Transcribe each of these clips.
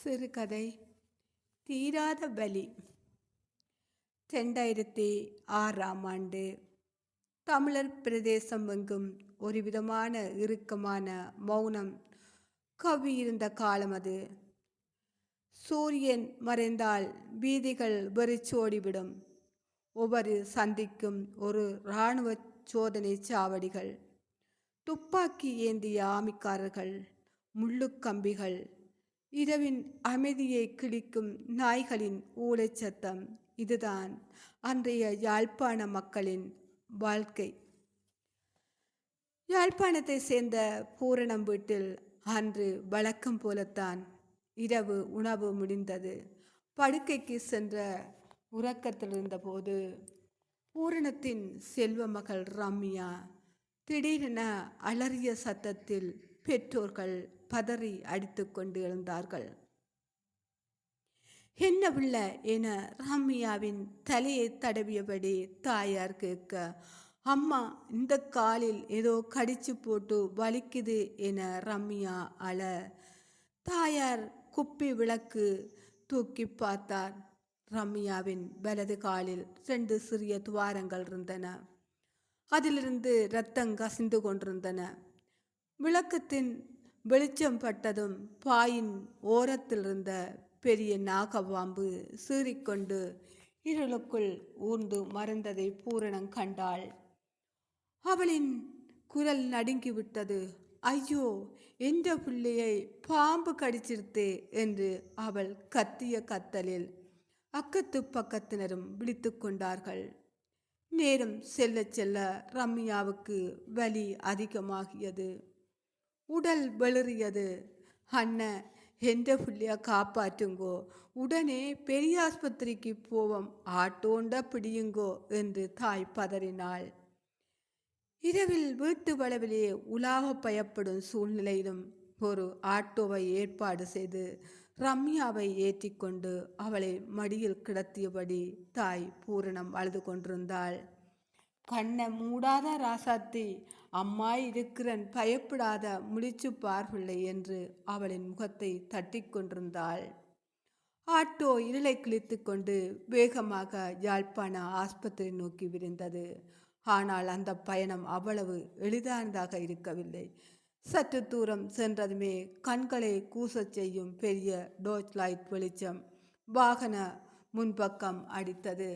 சிறுகதை தீராத வலி. 2006ஆம் ஆண்டு தமிழர் பிரதேசம் எங்கும் ஒரு விதமான இறுக்கமான மௌனம் கவ்வியிருந்த காலம் அது. சூரியன் மறைந்தால் வீதிகள் வெறிச்சோடிவிடும். ஒவ்வொரு சந்திக்கும் ஒரு இராணுவ சோதனை சாவடிகள், துப்பாக்கி ஏந்திய ஆமிக்காரர்கள், முள்ளுக்கம்பிகள், இரவின் அமைதியை கிழிக்கும் நாய்களின் ஊளைச் சத்தம். இதுதான் அன்றைய யாழ்ப்பாண மக்களின் வாழ்க்கை. யாழ்ப்பாணத்தை சேர்ந்த பூரணம் வீட்டில் அன்று வழக்கம் போலத்தான். இரவு உணவு முடிந்தது. படுக்கைக்கு சென்ற உறக்கத்தில் இருந்தபோது பூரணத்தின் செல்வ மகள் ரம்யா திடீரென அலறிய சத்தத்தில் பெற்றோர்கள் பதறி அடித்து கொண்டு எழுந்தார்கள். என்ன பிள்ளை என ரம்யாவின் தலையை தடவியபடி தாயார் கேட்க, அம்மா இந்த காலில் ஏதோ கடிச்சு போட்டு வலிக்குது என ரம்யா அழ, தாயார் குப்பி விளக்கு தூக்கி பார்த்தார். ரம்யாவின் வலது காலில் 2 சிறிய துவாரங்கள் இருந்தன. அதிலிருந்து இரத்தம் கசிந்து கொண்டிருந்தன. விளக்கத்தின் வெளிச்சம் பட்டதும் பாயின் ஓரத்தில் இருந்த பெரிய நாகவாம்பு சீறிக்கொண்டு இருளுக்குள் ஊர்ந்து மறைந்ததை பூரணம் கண்டாள். அவளின் குரல் நடுங்கிவிட்டது. ஐயோ, என்ற பிள்ளையை பாம்பு கடிச்சிருத்தே என்று அவள் கத்திய கத்தலில் அக்கத்து பக்கத்தினரும் விழித்து கொண்டார்கள். நேரம் செல்ல செல்ல ரம்யாவுக்கு வலி அதிகமாகியது. உடல் வெளிறியது. அண்ணன், எந்த பிள்ளைய காப்பாற்றுங்கோ, உடனே பெரிய ஆஸ்பத்திரிக்கு போவோம், ஆட்டோண்ட பிடியுங்கோ என்று தாய் பதறினாள். இரவில் வீட்டு வளவிலே உலாவ பயப்படும் சூழ்நிலையிலும் ஒரு ஆட்டோவை ஏற்பாடு செய்து ரம்யாவை ஏற்றி கொண்டு அவளை மடியில் கிடத்தியபடி தாய் பூரணம் அழுது கொண்டிருந்தாள். கண்ணை மூடாத ராசாத்தி, அம்மா இருக்கிறன், பயப்படாத, முழிச்சு பார்வில்லை என்று அவளின் முகத்தை தட்டி கொண்டிருந்தாள். ஆட்டோ இருளை கிழித்து கொண்டு வேகமாக யாழ்ப்பாண ஆஸ்பத்திரி நோக்கி விரிந்தது. ஆனால் அந்த பயணம் அவ்வளவு எளிதானதாக இருக்கவில்லை. சற்று தூரம் சென்றதுமே கண்களை கூசச் செய்யும் பெரிய டோர்ச் லைட் வெளிச்சம் வாகன முன்பக்கம் அடித்தது.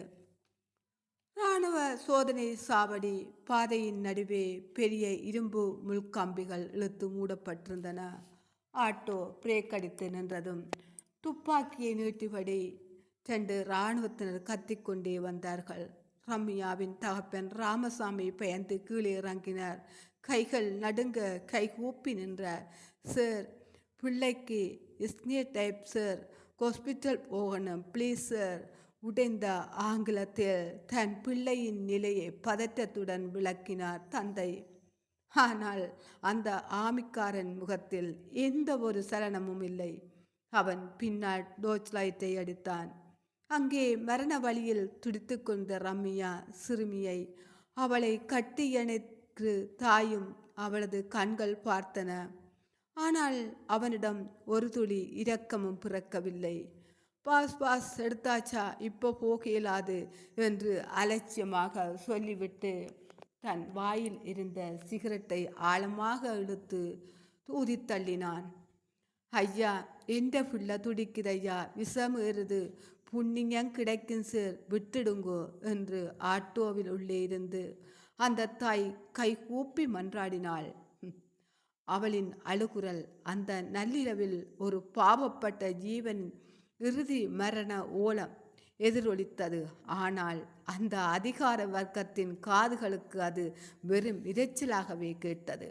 இராணுவ சோதனை சாவடி பாதையின் நடுவே பெரிய இரும்பு முள்கம்பிகள் இழுத்து மூடப்பட்டிருந்தன. ஆட்டோ பிரேக் அடித்து நின்றதும் துப்பாக்கியை நீட்டிபடி 2 இராணுவத்தினர் கத்திக்கொண்டே வந்தார்கள். ரம்யாவின் தகப்பன் ராமசாமி பயந்து கீழே இறங்கினார். கைகள் நடுங்க கைகூப்பி நின்றார். சார், பிள்ளைக்கு டைப் சார், ஹாஸ்பிட்டல் போகணும் ப்ளீஸ் சார். உடைந்த ஆங்கிலத்தில் தன் பிள்ளையின் நிலையை பதற்றத்துடன் விளக்கினார் தந்தை. ஆனால் அந்த ஆமிக்காரன் முகத்தில் எந்த ஒரு சலனமும் இல்லை. அவன் பின்னால் டோர்ச் லைட்டை அடித்தான். அங்கே மரண வழியில் துடித்து கொண்ட ரம்யா சிறுமியை அவளை கட்டியணைக்கு தாயும் அவளது கண்கள் பார்த்தன. ஆனால் அவனிடம் ஒரு துளி இரக்கமும் பிறக்கவில்லை. பாஸ் எடுத்தாச்சா, இப்போ போக இயலாது என்று அலட்சியமாக சொல்லிவிட்டு தன் வாயில் இருந்த சிகரெட்டை ஆழமாக இழுத்து ஊதி தள்ளினான். ஐயா, எந்த பிள்ளை துடிக்குதையா, விஷம் ஏறுது, புண்ணியம் கிடைக்கும் சார், விட்டுடுங்கோ என்று ஆட்டோவில் உள்ளே இருந்து அந்த தாய் கை கூப்பி மன்றாடினாள். அவளின் அழுகுரல் அந்த நள்ளிரவில் ஒரு பாவப்பட்ட ஜீவன் இறுதி மரண ஓலம் எதிரொலித்தது. ஆனால் அந்த அதிகார வர்க்கத்தின் காதுகளுக்கு அது வெறும் இரைச்சலாகவே கேட்டது.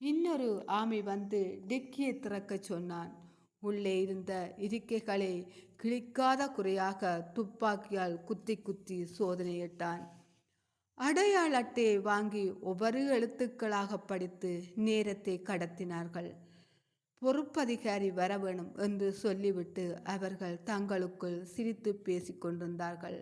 இன்னொரு ஆமி வந்து டிக்கியை திறக்க சொன்னான். உள்ளே இருந்த இருக்கைகளை கிழிக்காத குறையாக துப்பாக்கியால் குத்தி குத்தி சோதனையிட்டான். அடையாள அட்டையை வாங்கி ஒவ்வொரு எழுத்துக்களாக படித்து நேரத்தை கடத்தினார்கள். பொறுப்பதிகாரி வர வேணும் என்று சொல்லிவிட்டு அவர்கள் தங்களுக்குள் சிரித்து பேசிக்கொண்டிருந்தார்கள்.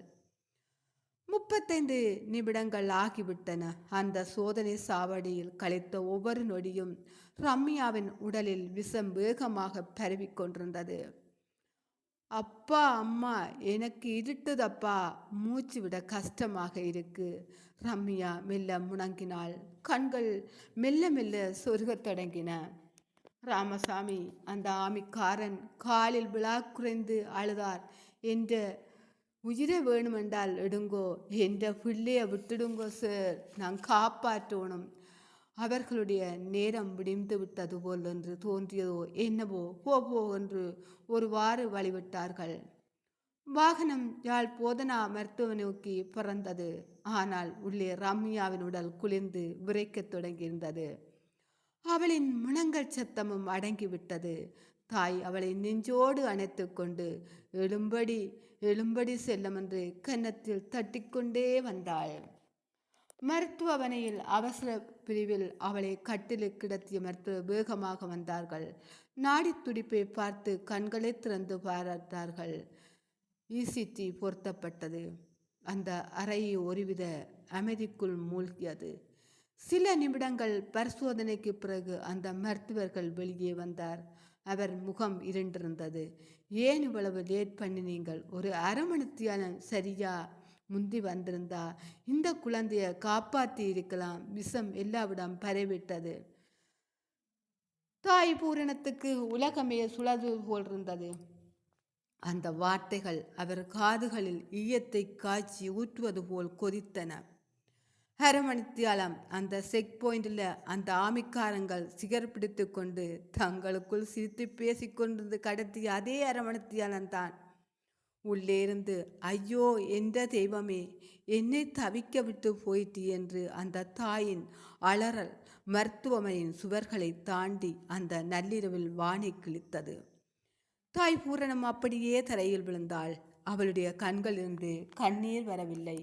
35 நிமிடங்கள் ஆகிவிட்டன. அந்த சோதனை சாவடியில் கழித்த ஒவ்வொரு நொடியும் ரம்யாவின் உடலில் விஷம் வேகமாக பரவிக்கொண்டிருந்தது. அப்பா அம்மா, எனக்கு இருட்டுதப்பா, மூச்சு விட கஷ்டமாக இருக்கு. ரம்யா மெல்ல முணங்கினாள். கண்கள் மெல்ல மெல்ல சொருகத் தொடங்கின. ராமசாமி அந்த ஆமிக்காரன் காலில் விழா குறைந்து அழுதார். என்ற உயிரை வேணுமென்றால் எடுங்கோ, என்ற பிள்ளைய விட்டுடுங்கோ சார், நான் காப்பாற்றணும். அவர்களுடைய நேரம் விடிந்து விட்டது போல் என்று தோன்றியதோ என்னவோ, போ என்று ஒருவாறு வழிவிட்டார்கள். வாகனம் யாழ் போதனா மருத்துவ நோக்கி பறந்தது. ஆனால் உள்ளே ரம்யாவின் உடல் குளிர்ந்து விரைக்கத் தொடங்கியிருந்தது. அவளின் முழங்கல் சத்தமும் அடங்கிவிட்டது. தாய் அவளை நெஞ்சோடு அணைத்து கொண்டு எழும்படி எழும்படி செல்லம் என்று கன்னத்தில் தட்டிக்கொண்டே வந்தாள். மருத்துவமனையில் அவசர பிரிவில் அவளை கட்டிலில் கிடத்திய மருத்துவர் வேகமாக வந்தார்கள். நாடி துடிப்பை பார்த்து கண்களை திறந்து பார்த்தார்கள். இசிடி பொருத்தப்பட்டது. அந்த அறை ஒருவித அமைதிக்குள் மூழ்கியது. சில நிமிடங்கள் பரிசோதனைக்கு பிறகு அந்த மருத்துவர்கள் வெளியே வந்தார். அவர் முகம் இருண்டிருந்தது. ஏன் இவ்வளவு லேட் பண்ணினீங்கள்? ஒரு அரை மணித்தியாலம் சரியா முந்தி வந்திருந்தா இந்த குழந்தைய காப்பாற்றி இருக்கலாம். விஷம் எல்லாவிடம் பரவிட்டது. தாய் பூரணத்துக்கு உலகமே சுழது போல் இருந்தது. அந்த வார்த்தைகள் அவர் காதுகளில் ஈயத்தை காய்ச்சி ஊற்றுவது போல் கொதித்தன. அரமணித்தியாலம் அந்த செக் பாயிண்டில் அந்த ஆமிக்காரங்கள் சிகர் பிடித்து கொண்டு தங்களுக்குள் சிரித்து பேசிக்கொண்டிருந்து கடத்திய அதே அரமணித்தியாலம்தான். உள்ளே இருந்து ஐயோ என்ற தெய்வமே, என்னை தவிக்க விட்டு போயிட்டு என்று அந்த தாயின் அலறல் மருத்துவமனையின் சுவர்களை தாண்டி அந்த நள்ளிரவில் வானை கிழித்தது. தாய் பூரணம் அப்படியே தரையில் விழுந்தாள். அவளுடைய கண்களிலிருந்து கண்ணீர் வரவில்லை.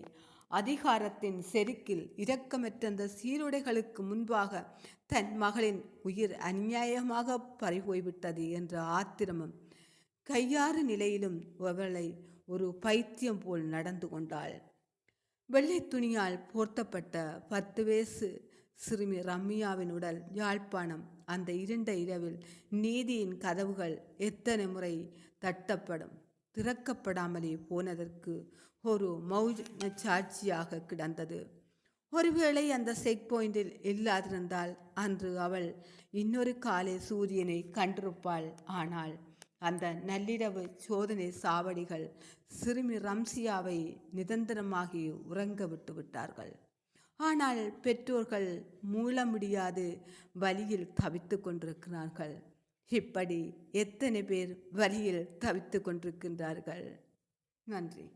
அதிகாரத்தின் செருக்கில் இரக்கமற்ற அந்த சீருடைகளுக்கு முன்பாக தன் மகளின் உயிர் அநியாயமாக பறிபோய்விட்டது என்ற ஆத்திரமும் கையாறு நிலையிலும் அவளை ஒரு பைத்தியம் போல் நடந்து கொண்டாள். வெள்ளை துணியால் போர்த்தப்பட்ட 10 வயசு சிறுமி ரம்யாவின் உடல் யாழ்ப்பாணம் அந்த இருண்ட இரவில் நீதியின் கதவுகள் எத்தனை முறை தட்டப்படும் திறக்கப்படாமலே போனதற்கு ஒரு மௌன சாட்சியாக கிடந்தது. ஒருவேளை அந்த செக் பாயிண்டில் இல்லாதிருந்தால் அன்று அவள் இன்னொரு காலை சூரியனை கண்டிருப்பாள். ஆனால் அந்த நள்ளிரவு சோதனை சாவடிகள் சிறுமி ரம்சியாவை நிரந்தரமாகி உறங்க விட்டு விட்டார்கள். ஆனால் பெற்றோர்கள் மூழ முடியாது வலியில் தவித்து கொண்டிருக்கிறார்கள். இப்படி எத்தனை பேர் வலியில் தவித்து கொண்டிருக்கின்றார்கள். நன்றி.